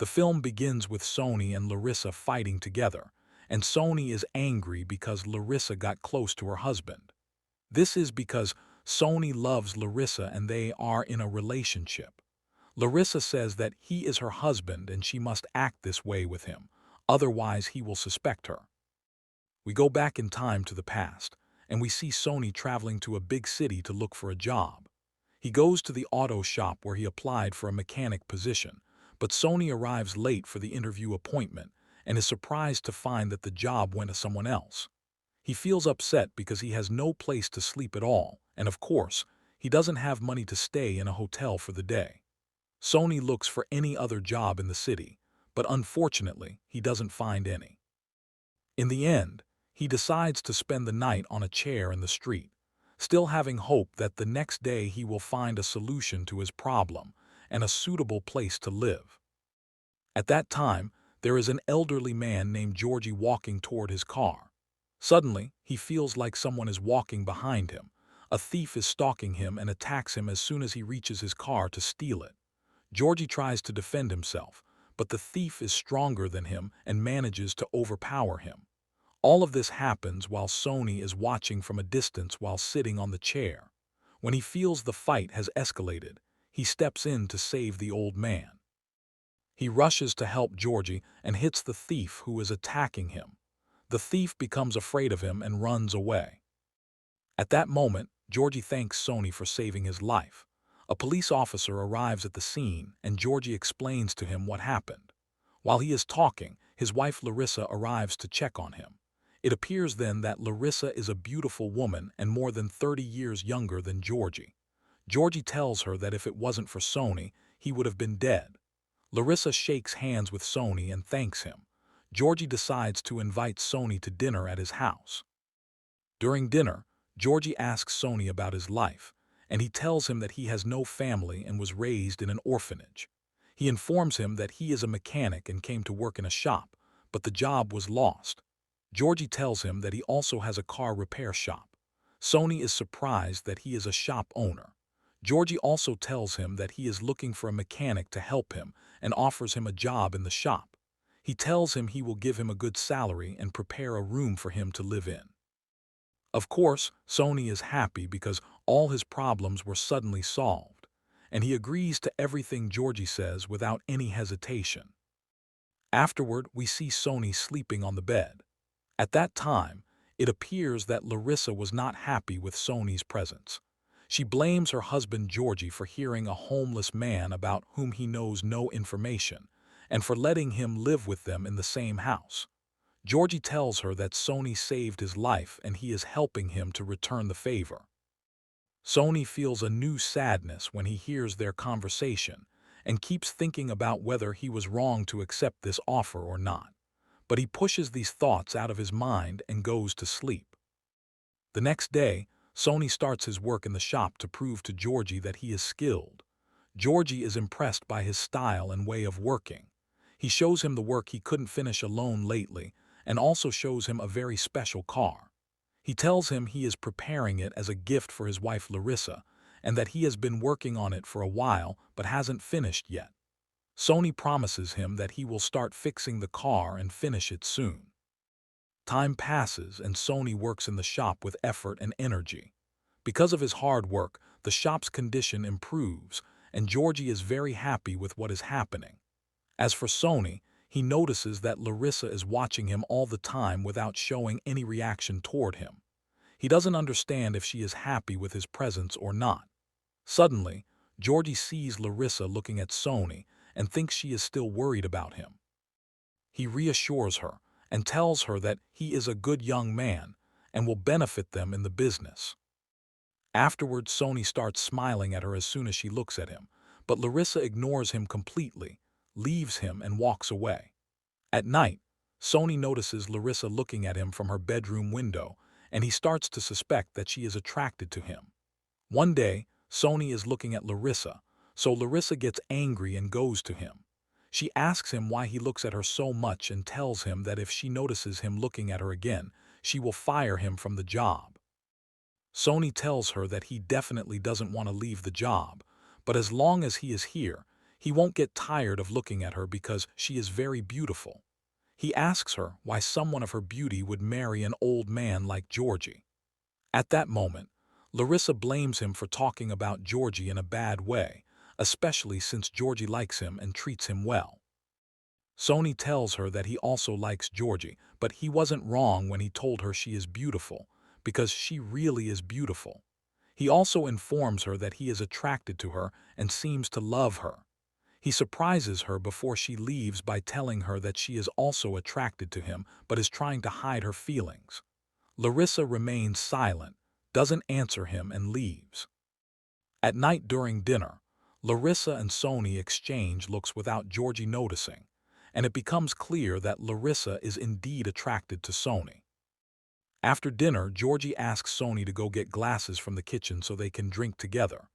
The film begins with Sonny and Larissa fighting together, and Sonny is angry because Larissa got close to her husband. This is because Sonny loves Larissa and they are in a relationship. Larissa says that he is her husband and she must act this way with him, otherwise he will suspect her. We go back in time to the past, and we see Sonny traveling to a big city to look for a job. He goes to the auto shop where he applied for a mechanic position, but Sonny arrives late for the interview appointment and is surprised to find that the job went to someone else. He feels upset because he has no place to sleep at all, and of course, he doesn't have money to stay in a hotel for the day. Sonny looks for any other job in the city, but unfortunately, he doesn't find any. In the end, he decides to spend the night on a chair in the street, still having hope that the next day he will find a solution to his problem and a suitable place to live. At that time, there is an elderly man named Georgie walking toward his car. Suddenly, he feels like someone is walking behind him. A thief is stalking him and attacks him as soon as he reaches his car to steal it. Georgie tries to defend himself, but the thief is stronger than him and manages to overpower him. All of this happens while Sonny is watching from a distance while sitting on the chair. When he feels the fight has escalated, he steps in to save the old man. He rushes to help Georgie and hits the thief who is attacking him. The thief becomes afraid of him and runs away. At that moment, Georgie thanks Sonny for saving his life. A police officer arrives at the scene and Georgie explains to him what happened. While he is talking, his wife Larissa arrives to check on him. It appears then that Larissa is a beautiful woman and more than 30 years younger than Georgie. Georgie tells her that if it wasn't for Sonny, he would have been dead. Larissa shakes hands with Sonny and thanks him. Georgie decides to invite Sonny to dinner at his house. During dinner, Georgie asks Sonny about his life, and he tells him that he has no family and was raised in an orphanage. He informs him that he is a mechanic and came to work in a shop, but the job was lost. Georgie tells him that he also has a car repair shop. Sonny is surprised that he is a shop owner. Georgie also tells him that he is looking for a mechanic to help him and offers him a job in the shop. He tells him he will give him a good salary and prepare a room for him to live in. Of course, Sonny is happy because all his problems were suddenly solved, and he agrees to everything Georgie says without any hesitation. Afterward, we see Sonny sleeping on the bed. At that time, it appears that Larissa was not happy with Sonny's presence. She blames her husband Georgie for hearing a homeless man about whom he knows no information, and for letting him live with them in the same house. Georgie tells her that Sonny saved his life and he is helping him to return the favor. Sonny feels a new sadness when he hears their conversation and keeps thinking about whether he was wrong to accept this offer or not. But he pushes these thoughts out of his mind and goes to sleep. The next day, Sonny starts his work in the shop to prove to Georgie that he is skilled. Georgie is impressed by his style and way of working. He shows him the work he couldn't finish alone lately and also shows him a very special car. He tells him he is preparing it as a gift for his wife Larissa and that he has been working on it for a while but hasn't finished yet. Sonny promises him that he will start fixing the car and finish it soon. Time passes and Sonny works in the shop with effort and energy. Because of his hard work, the shop's condition improves, and Georgie is very happy with what is happening. As for Sonny, he notices that Larissa is watching him all the time without showing any reaction toward him. He doesn't understand if she is happy with his presence or not. Suddenly, Georgie sees Larissa looking at Sonny and thinks she is still worried about him. He reassures her and tells her that he is a good young man and will benefit them in the business. Afterwards, Sonny starts smiling at her as soon as she looks at him, but Larissa ignores him completely, leaves him and walks away. At night, Sonny notices Larissa looking at him from her bedroom window, and he starts to suspect that she is attracted to him. One day, Sonny is looking at Larissa, so Larissa gets angry and goes to him. She asks him why he looks at her so much and tells him that if she notices him looking at her again, she will fire him from the job. Sonny tells her that he definitely doesn't want to leave the job, but as long as he is here, He won't get tired of looking at her because she is very beautiful. He asks her why someone of her beauty would marry an old man like Georgie. At that moment, Larissa blames him for talking about Georgie in a bad way, especially since Georgie likes him and treats him well. Sonny tells her that he also likes Georgie, but he wasn't wrong when he told her she is beautiful, because she really is beautiful. He also informs her that he is attracted to her and seems to love her. He surprises her before she leaves by telling her that she is also attracted to him but is trying to hide her feelings. Larissa remains silent, doesn't answer him, and leaves. At night during dinner, Larissa and Sonny exchange looks without Georgie noticing, and it becomes clear that Larissa is indeed attracted to Sonny. After dinner, Georgie asks Sonny to go get glasses from the kitchen so they can drink together.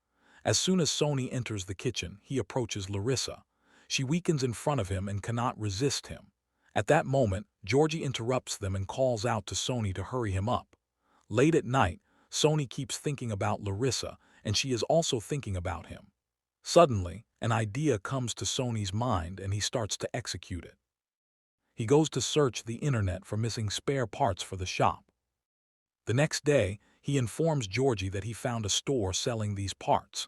As soon as Sonny enters the kitchen, he approaches Larissa. She weakens in front of him and cannot resist him. At that moment, Georgie interrupts them and calls out to Sonny to hurry him up. Late at night, Sonny keeps thinking about Larissa, and she is also thinking about him. Suddenly, an idea comes to Sonny's mind and he starts to execute it. He goes to search the internet for missing spare parts for the shop. The next day, he informs Georgie that he found a store selling these parts.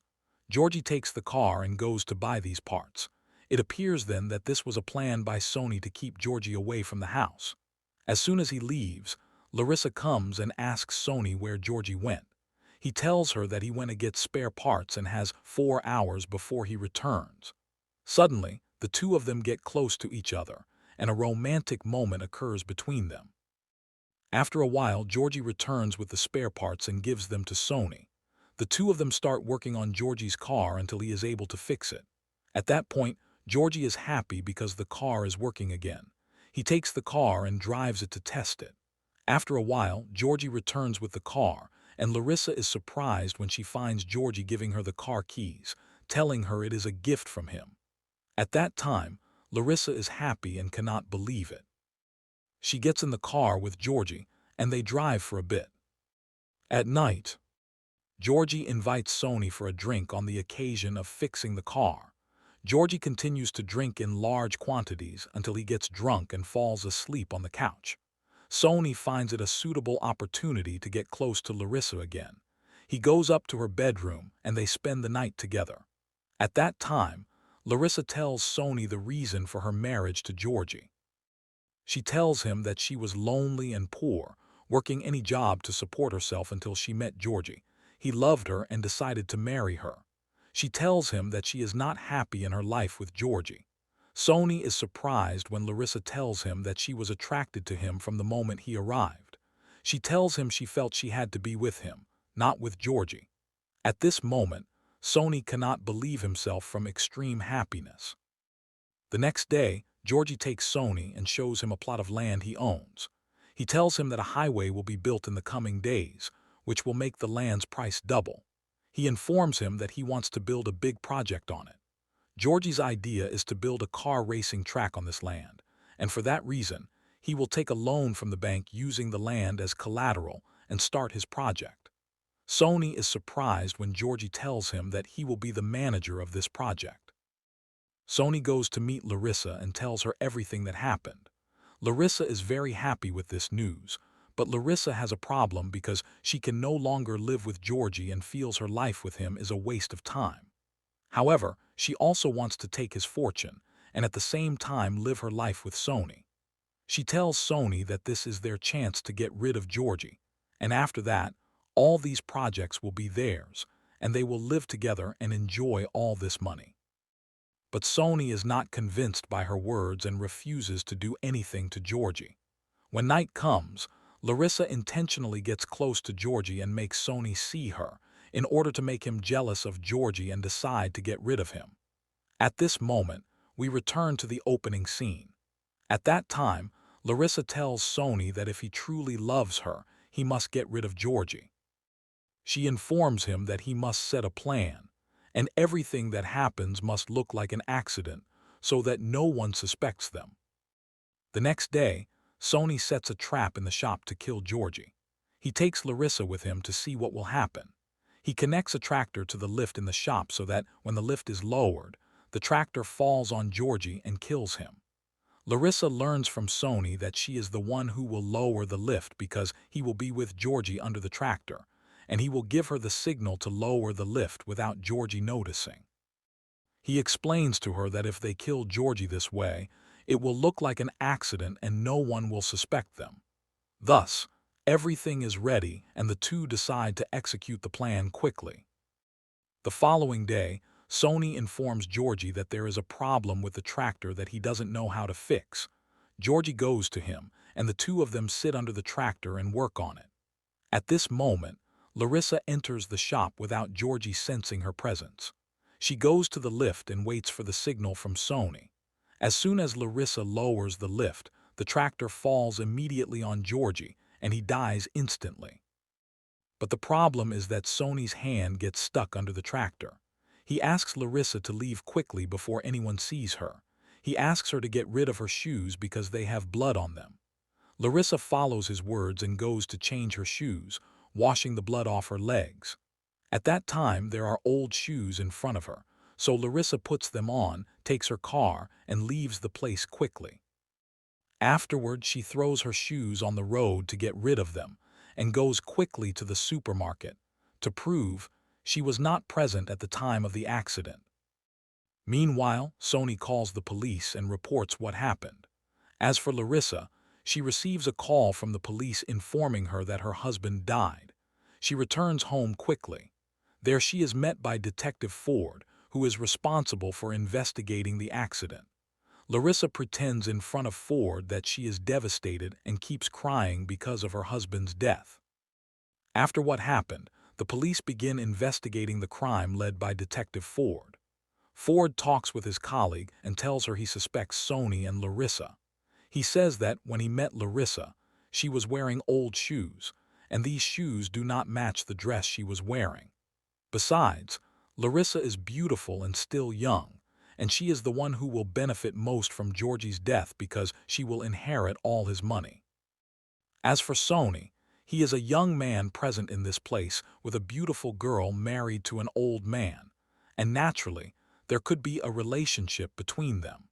Georgie takes the car and goes to buy these parts. It appears then that this was a plan by Sonny to keep Georgie away from the house. As soon as he leaves, Larissa comes and asks Sonny where Georgie went. He tells her that he went to get spare parts and has 4 hours before he returns. Suddenly, the two of them get close to each other, and a romantic moment occurs between them. After a while, Georgie returns with the spare parts and gives them to Sonny. The two of them start working on Georgie's car until he is able to fix it. At that point, Georgie is happy because the car is working again. He takes the car and drives it to test it. After a while, Georgie returns with the car, and Larissa is surprised when she finds Georgie giving her the car keys, telling her it is a gift from him. At that time, Larissa is happy and cannot believe it. She gets in the car with Georgie, and they drive for a bit. At night, Georgie invites Sonny for a drink on the occasion of fixing the car. Georgie continues to drink in large quantities until he gets drunk and falls asleep on the couch. Sonny finds it a suitable opportunity to get close to Larissa again. He goes up to her bedroom and they spend the night together. At that time, Larissa tells Sonny the reason for her marriage to Georgie. She tells him that she was lonely and poor, working any job to support herself until she met Georgie. He loved her and decided to marry her. She tells him that she is not happy in her life with Georgie. Sonny is surprised when Larissa tells him that she was attracted to him from the moment he arrived. She tells him she felt she had to be with him, not with Georgie. At this moment, Sonny cannot believe himself from extreme happiness. The next day, Georgie takes Sonny and shows him a plot of land he owns. He tells him that a highway will be built in the coming days, which will make the land's price double. He informs him that he wants to build a big project on it. Georgie's idea is to build a car racing track on this land, and for that reason, he will take a loan from the bank using the land as collateral and start his project. Sonny is surprised when Georgie tells him that he will be the manager of this project. Sonny goes to meet Larissa and tells her everything that happened. Larissa is very happy with this news, but Larissa has a problem because she can no longer live with Georgie and feels her life with him is a waste of time. However, she also wants to take his fortune and at the same time live her life with Sonny. She tells Sonny that this is their chance to get rid of Georgie, and after that, all these projects will be theirs, and they will live together and enjoy all this money. But Sonny is not convinced by her words and refuses to do anything to Georgie. When night comes, Larissa intentionally gets close to Georgie and makes Sonny see her, in order to make him jealous of Georgie and decide to get rid of him. At this moment, we return to the opening scene. At that time, Larissa tells Sonny that if he truly loves her, he must get rid of Georgie. She informs him that he must set a plan, and everything that happens must look like an accident so that no one suspects them. The next day, Sonny sets a trap in the shop to kill Georgie. He takes Larissa with him to see what will happen. He connects a tractor to the lift in the shop so that when the lift is lowered, the tractor falls on Georgie and kills him. Larissa learns from Sonny that she is the one who will lower the lift because he will be with Georgie under the tractor, and he will give her the signal to lower the lift without Georgie noticing. He explains to her that if they kill Georgie this way, it will look like an accident and no one will suspect them. Thus, everything is ready and the two decide to execute the plan quickly. The following day, Sonny informs Georgie that there is a problem with the tractor that he doesn't know how to fix. Georgie goes to him, and the two of them sit under the tractor and work on it. At this moment, Larissa enters the shop without Georgie sensing her presence. She goes to the lift and waits for the signal from Sonny. As soon as Larissa lowers the lift, the tractor falls immediately on Georgie, and he dies instantly. But the problem is that Sonny's hand gets stuck under the tractor. He asks Larissa to leave quickly before anyone sees her. He asks her to get rid of her shoes because they have blood on them. Larissa follows his words and goes to change her shoes, washing the blood off her legs. At that time, there are old shoes in front of her, so Larissa puts them on, takes her car, and leaves the place quickly. Afterward, she throws her shoes on the road to get rid of them and goes quickly to the supermarket to prove she was not present at the time of the accident. Meanwhile, Sonny calls the police and reports what happened. As for Larissa, she receives a call from the police informing her that her husband died. She returns home quickly. There she is met by Detective Ford, who is responsible for investigating the accident. Larissa pretends in front of Ford that she is devastated and keeps crying because of her husband's death. After what happened, the police begin investigating the crime led by Detective Ford. Ford talks with his colleague and tells her he suspects Sonny and Larissa. He says that when he met Larissa, she was wearing old shoes, and these shoes do not match the dress she was wearing. Besides, Larissa is beautiful and still young, and she is the one who will benefit most from Georgie's death because she will inherit all his money. As for Sonny, he is a young man present in this place with a beautiful girl married to an old man, and naturally, there could be a relationship between them.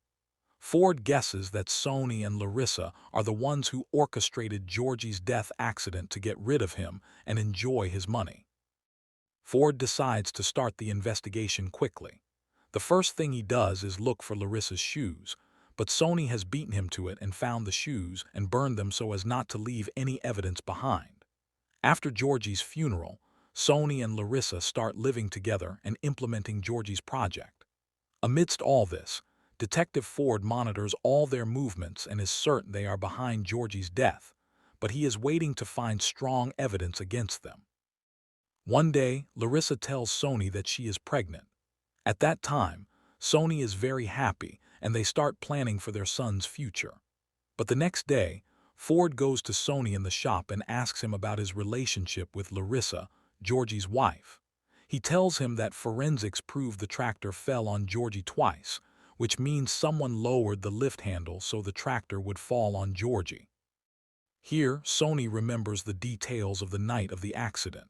Ford guesses that Sonny and Larissa are the ones who orchestrated Georgie's death accident to get rid of him and enjoy his money. Ford decides to start the investigation quickly. The first thing he does is look for Larissa's shoes, but Sonny has beaten him to it and found the shoes and burned them so as not to leave any evidence behind. After Georgie's funeral, Sonny and Larissa start living together and implementing Georgie's project. Amidst all this, Detective Ford monitors all their movements and is certain they are behind Georgie's death, but he is waiting to find strong evidence against them. One day, Larissa tells Sonny that she is pregnant. At that time, Sonny is very happy and they start planning for their son's future. But the next day, Ford goes to Sonny in the shop and asks him about his relationship with Larissa, Georgie's wife. He tells him that forensics proved the tractor fell on Georgie twice, which means someone lowered the lift handle so the tractor would fall on Georgie. Here, Sonny remembers the details of the night of the accident.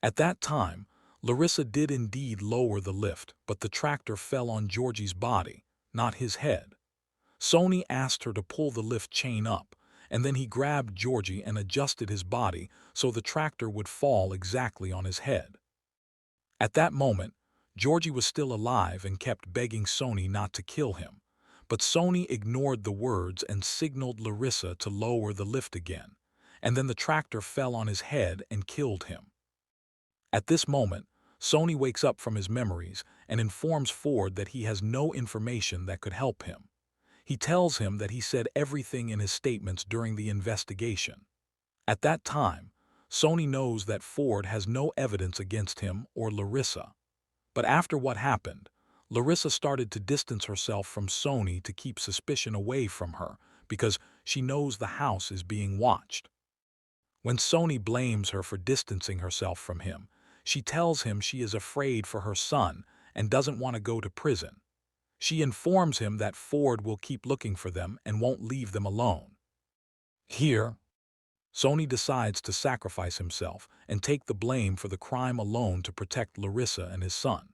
At that time, Larissa did indeed lower the lift, but the tractor fell on Georgie's body, not his head. Sonny asked her to pull the lift chain up, and then he grabbed Georgie and adjusted his body so the tractor would fall exactly on his head. At that moment, Georgie was still alive and kept begging Sonny not to kill him, but Sonny ignored the words and signaled Larissa to lower the lift again, and then the tractor fell on his head and killed him. At this moment, Sonny wakes up from his memories and informs Ford that he has no information that could help him. He tells him that he said everything in his statements during the investigation. At that time, Sonny knows that Ford has no evidence against him or Larissa. But after what happened, Larissa started to distance herself from Sonny to keep suspicion away from her because she knows the house is being watched. When Sonny blames her for distancing herself from him, she tells him she is afraid for her son and doesn't want to go to prison. She informs him that Ford will keep looking for them and won't leave them alone. Here, Sonny decides to sacrifice himself and take the blame for the crime alone to protect Larissa and his son.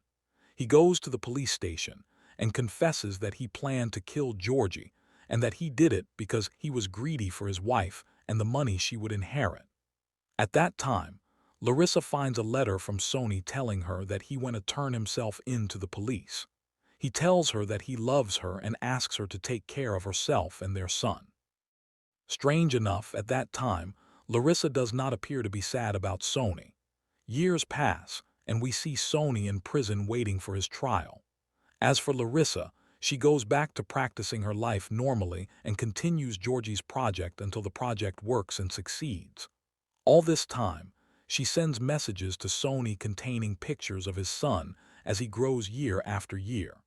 He goes to the police station, and confesses that he planned to kill Georgie and that he did it because he was greedy for his wife and the money she would inherit. At that time, Larissa finds a letter from Sonny telling her that he went to turn himself in to the police. He tells her that he loves her and asks her to take care of herself and their son. Strange enough, at that time, Larissa does not appear to be sad about Sonny. Years pass, and we see Sonny in prison waiting for his trial. As for Larissa, she goes back to practicing her life normally and continues Georgie's project until the project works and succeeds. All this time, she sends messages to Sonny containing pictures of his son as he grows year after year.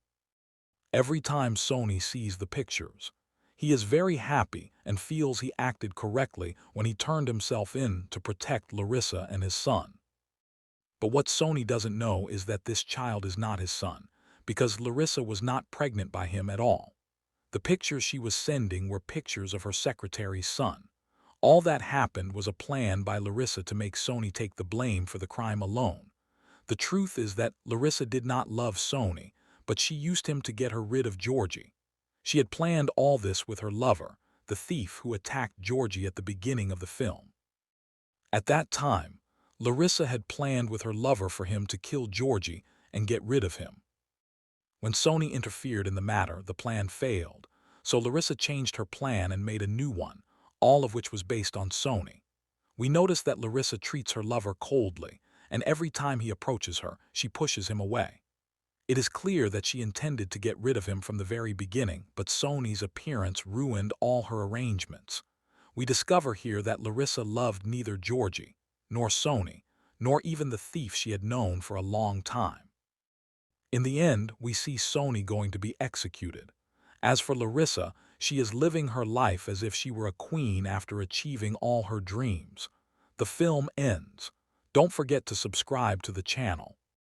Every time Sonny sees the pictures, he is very happy and feels he acted correctly when he turned himself in to protect Larissa and his son. But what Sonny doesn't know is that this child is not his son, because Larissa was not pregnant by him at all. The pictures she was sending were pictures of her secretary's son. All that happened was a plan by Larissa to make Sonny take the blame for the crime alone. The truth is that Larissa did not love Sonny, but she used him to get her rid of Georgie. She had planned all this with her lover, the thief who attacked Georgie at the beginning of the film. At that time, Larissa had planned with her lover for him to kill Georgie and get rid of him. When Sonny interfered in the matter, the plan failed, so Larissa changed her plan and made a new one, all of which was based on Sonny. We notice that Larissa treats her lover coldly, and every time he approaches her, she pushes him away. It is clear that she intended to get rid of him from the very beginning, but Sonny's appearance ruined all her arrangements. We discover here that Larissa loved neither Georgie, nor Sonny, nor even the thief she had known for a long time. In the end, we see Sonny going to be executed. As for Larissa, she is living her life as if she were a queen after achieving all her dreams. The film ends. Don't forget to subscribe to the channel.